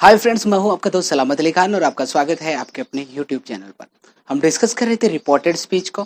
Hi friends, मैं हूं आपका दोस्त सलामत अली खान और आपका स्वागत है आपके अपने यूट्यूब चैनल पर। हम डिस्कस कर रहे थे रिपोर्टेड स्पीच को।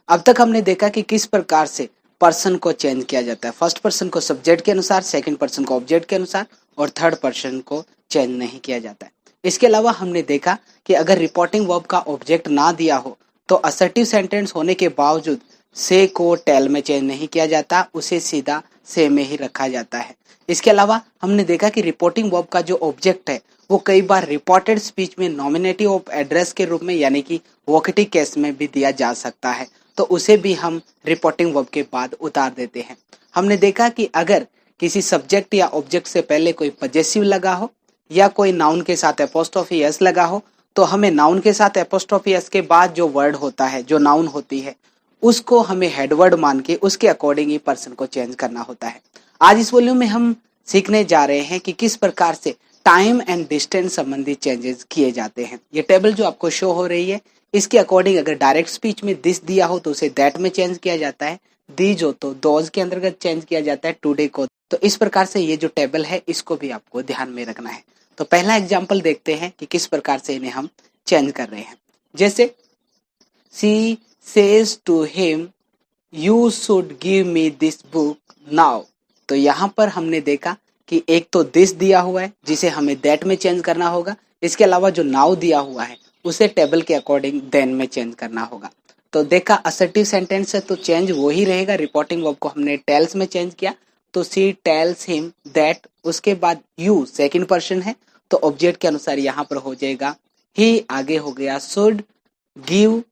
अब तक हमने देखा कि किस प्रकार से पर्सन को चेंज किया जाता है। फर्स्ट पर्सन को सब्जेक्ट के अनुसार, सेकंड पर्सन को ऑब्जेक्ट के अनुसार और थर्ड पर्सन को चेंज नहीं किया जाता है। इसके अलावा हमने देखा कि अगर रिपोर्टिंग वर्ब का ऑब्जेक्ट ना दिया हो तो असर्टिव सेंटेंस होने के बावजूद से को टेल में चेंज नहीं किया जाता, उसे सीधा से में ही रखा जाता है। इसके अलावा हमने देखा कि रिपोर्टिंग वर्ब का जो ऑब्जेक्ट है वो कई बार रिपोर्टेड स्पीच में नॉमिनेटिव ऑफ एड्रेस के रूप में यानी कि वोकेटिव केस में भी दिया जा सकता है, तो उसे भी हम रिपोर्टिंग वर्ब के बाद उतार देते हैं। हमने देखा कि अगर किसी सब्जेक्ट या ऑब्जेक्ट से पहले कोई पजेसिव लगा हो या कोई नाउन के साथ एपोस्ट्रोफी एस लगा हो तो हमें नाउन के साथ एपोस्ट्रोफी एस के बाद जो वर्ड होता है, जो नाउन होती है, उसको हमें हेडवर्ड मान के उसके अकॉर्डिंग ही पर्सन को चेंज करना होता है। आज इस वॉल्यूम में हम सीखने जा रहे हैं कि किस प्रकार से टाइम एंड डिस्टेंस संबंधी चेंजेस किए जाते हैं। ये टेबल जो आपको शो हो रही है, इसके अकॉर्डिंग अगर डायरेक्ट स्पीच में दिस दिया हो तो उसे दैट में चेंज किया जाता है, दीज हो तो दोज के अंतर्गत चेंज किया जाता है, टुडे को। तो इस प्रकार से ये जो टेबल है इसको भी आपको ध्यान में रखना है। तो पहला एग्जाम्पल देखते हैं कि किस प्रकार से इन्हें हम चेंज कर रहे हैं। जैसे she says to him you should give me this book now. तो यहाँ पर हमने देखा कि एक तो दिस दिया हुआ है जिसे हमें दैट में चेंज करना होगा, इसके अलावा जो नाउ दिया हुआ है उसे टेबल के अकॉर्डिंग देन में चेंज करना होगा। तो देखा असर्टिव सेंटेंस है तो चेंज वही रहेगा। रिपोर्टिंग वर्ब को हमने टेल्स में चेंज किया तो सी टेल्स हिम दैट, उसके बाद यू सेकंड पर्सन है तो ऑब्जेक्ट के अनुसार यहाँ पर हो जाएगा ही, आगे हो गया शुड गिव।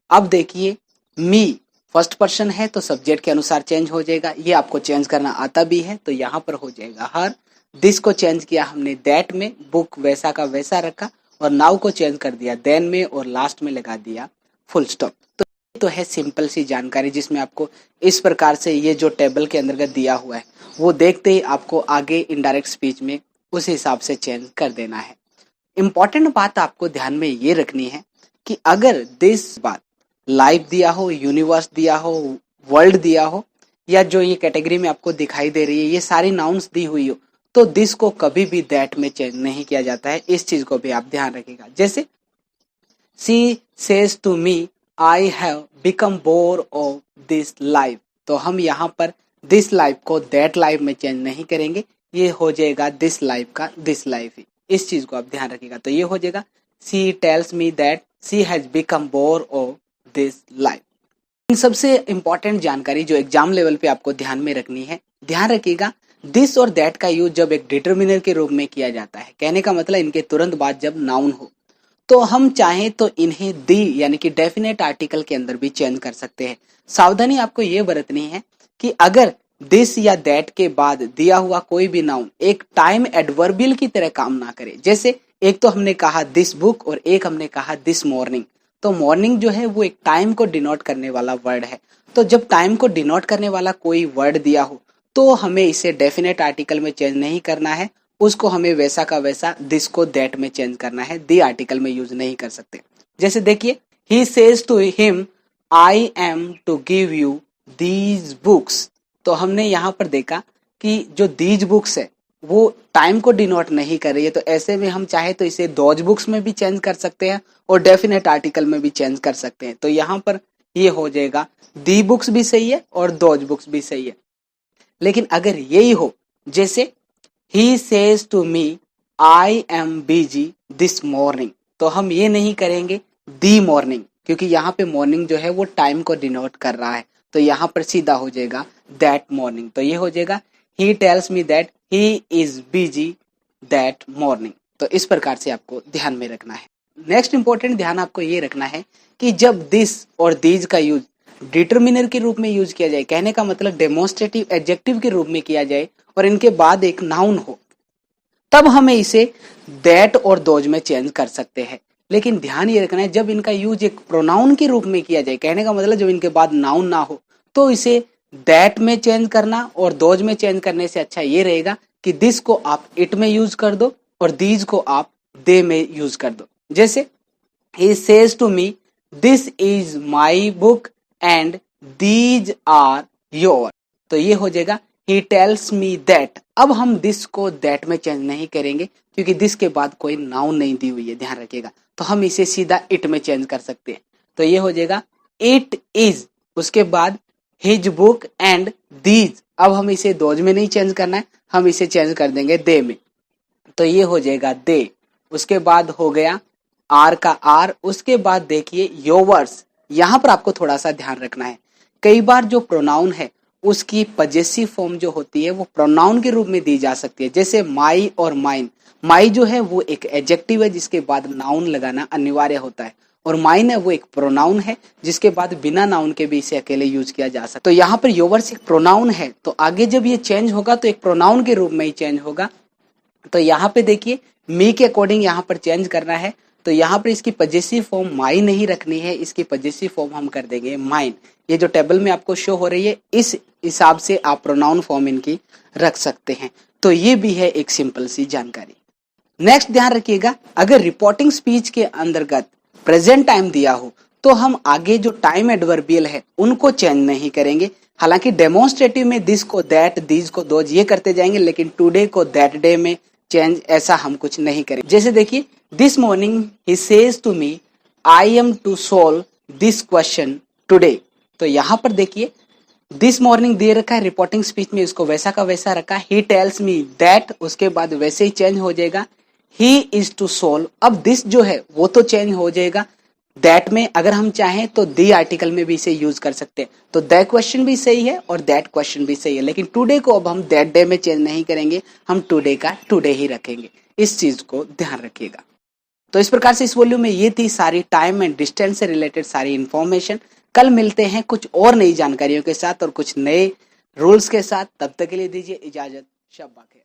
अब देखिए मी फर्स्ट पर्सन है तो सब्जेक्ट के अनुसार चेंज हो जाएगा, ये आपको चेंज करना आता भी है तो यहाँ पर हो जाएगा हर। दिस को चेंज किया हमने दैट में, बुक वैसा का वैसा रखा, और नाउ को चेंज कर दिया देन में और लास्ट में लगा दिया फुल स्टॉप। तो ये तो है सिंपल सी जानकारी जिसमें आपको इस प्रकार से ये जो टेबल के अंतर्गत दिया हुआ है वो देखते ही आपको आगे इनडायरेक्ट स्पीच में उस हिसाब से चेंज कर देना है। इंपॉर्टेंट बात आपको ध्यान में ये रखनी है कि अगर दिस बात लाइफ दिया हो, यूनिवर्स दिया हो, वर्ल्ड दिया हो, या जो ये कैटेगरी में आपको दिखाई दे रही है ये सारी नाउन्स दी हुई हो, तो दिस को कभी भी दैट में चेंज नहीं किया जाता है। इस चीज को भी आप ध्यान रखिएगा। जैसे she says to me I have become bore of this life, तो हम यहाँ पर दिस लाइफ को दैट लाइफ में चेंज नहीं करेंगे, ये हो जाएगा दिस लाइफ का दिस लाइफ ही। इस चीज को आप ध्यान रखिएगा। तो ये हो जाएगा she tells me that she has become bore of this life. इन सबसे इंपॉर्टेंट जानकारी जो एग्जाम लेवल पे आपको ध्यान में रखनी है, ध्यान रखिएगा दिस और दैट का यूज जब एक डिटर्मिनर के रूप में किया जाता है, कहने का मतलब इनके तुरंत बाद जब नाउन हो, तो हम चाहें तो इन्हें दी यानी कि डेफिनेट आर्टिकल के अंदर भी चेंज कर सकते हैं। सावधानी आपको ये बरतनी है कि अगर दिस या दैट के बाद दिया हुआ कोई भी नाउन एक टाइम एडवर्बियल की तरह काम ना करे। जैसे एक तो हमने कहा दिस बुक और एक हमने कहा दिस मॉर्निंग, तो मॉर्निंग जो है वो एक टाइम को डिनोट करने वाला वर्ड है। तो जब टाइम को डिनोट करने वाला कोई वर्ड दिया हो तो हमें इसे डेफिनेट आर्टिकल में चेंज नहीं करना है, उसको हमें वैसा का वैसा दिस को दैट में चेंज करना है, दी आर्टिकल में यूज नहीं कर सकते। जैसे देखिए he says to him I am to give you these books, तो हमने यहाँ पर देखा कि जो दीज बुक्स है वो टाइम को डिनोट नहीं कर रही है, तो ऐसे में हम चाहे तो इसे दोज बुक्स में भी चेंज कर सकते हैं और डेफिनेट आर्टिकल में भी चेंज कर सकते हैं। तो यहाँ पर ये हो जाएगा दी बुक्स भी सही है और दोज बुक्स भी सही है। लेकिन अगर यही हो जैसे he says to me I am busy this morning, तो हम ये नहीं करेंगे दी मॉर्निंग, क्योंकि यहाँ पे मॉर्निंग जो है वो टाइम को डिनोट कर रहा है, तो यहाँ पर सीधा हो जाएगा दैट मॉर्निंग। तो ये हो जाएगा he tells me that he is busy that morning. तो इस प्रकार से आपको ध्यान में रखना है। नेक्स्ट इंपॉर्टेंट ध्यान आपको ये रखना है कि जब दिस और दीज का यूज डिटर्मिनर के रूप में यूज किया जाए, कहने का मतलब डेमोन्स्ट्रेटिव एडजेक्टिव के रूप में किया जाए और इनके बाद एक नाउन हो, तब हमें इसे दैट और दोज में चेंज कर सकते हैं। लेकिन ध्यान ये रखना है जब इनका यूज एक प्रोनाउन के रूप में किया जाए, कहने का मतलब जब इनके बाद नाउन ना हो, तो इसे दैट में चेंज करना और दोज में चेंज करने से अच्छा ये रहेगा कि दिस को आप इट में यूज कर दो और दीज को आप दे में यूज कर दो। जैसे he says to me this is my book and these are your, तो ये हो जाएगा ही टेल्स मी दैट। अब हम दिस को दैट में चेंज नहीं करेंगे क्योंकि दिस के बाद कोई नाउन नहीं दी हुई है, ध्यान रखिएगा। तो हम इसे सीधा इट में चेंज कर सकते हैं। तो ये हो जाएगा इट इज, उसके बाद हिज बुक एंड दीज। अब हम इसे दोज में नहीं चेंज करना है, हम इसे चेंज कर देंगे दे में। तो ये हो जाएगा दे। उसके बाद हो गया आर का आर। उसके बाद देखिए योवर्स। यहां पर आपको थोड़ा सा ध्यान रखना है, कई बार जो प्रोनाउन है उसकी पजेसिव फॉर्म जो होती है वो प्रोनाउन के रूप में दी जा सकती है, जैसे माई और माइन। माई जो है वो एक एडजेक्टिव है जिसके बाद नाउन लगाना अनिवार्य होता है, और माइन है वो एक प्रोनाउन है जिसके बाद बिना नाउन के भी इसे अकेले यूज किया जा सकता है। तो यहाँ पर योवर्स एक प्रोनाउन है, तो आगे जब ये चेंज होगा तो एक प्रोनाउन के रूप में ही चेंज होगा। तो यहाँ पे देखिए मी के अकॉर्डिंग यहाँ पर चेंज करना है, तो यहाँ पर इसकी पजेसिव फॉर्म माई नहीं रखनी है, इसकी पजेसिव फॉर्म हम कर देंगे माइन। ये जो टेबल में आपको शो हो रही है इस हिसाब से आप प्रोनाउन फॉर्म इनकी रख सकते हैं। तो ये भी है एक सिंपल सी जानकारी। नेक्स्ट ध्यान रखिएगा, अगर रिपोर्टिंग स्पीच के अंतर्गत प्रेजेंट टाइम दिया हो तो हम आगे जो टाइम एडवर्बियल है उनको चेंज नहीं करेंगे। हालांकि डेमोन्स्ट्रेटिव में दिस को दैट, दीज को दोज ये करते जाएंगे, लेकिन टुडे को दैट डे में चेंज ऐसा हम कुछ नहीं करेंगे। जैसे देखिए this morning he says to me I am to solve this question today. तो यहाँ पर देखिए दिस मॉर्निंग दे रखा है, रिपोर्टिंग स्पीच में इसको वैसा का वैसा रखा। ही टेल्स मी दैट, उसके बाद वैसे ही चेंज हो जाएगा ही इज टू सोल्व। अब दिस जो है वो तो चेंज हो जाएगा, दैट में अगर हम चाहें तो दी आर्टिकल में भी इसे यूज कर सकते हैं। तो दैट क्वेश्चन भी सही है और दैट क्वेश्चन भी सही है, लेकिन टुडे को अब हम दैट डे में चेंज नहीं करेंगे, हम टुडे का टुडे ही रखेंगे। इस चीज को ध्यान रखिएगा। तो इस प्रकार से इस वॉल्यूम में ये थी सारी टाइम एंड डिस्टेंस से रिलेटेड सारी इंफॉर्मेशन। कल मिलते हैं कुछ और नई जानकारियों के साथ और कुछ नए रूल्स के साथ। तब तक के लिए दीजिए इजाजत। शब्बा खैर।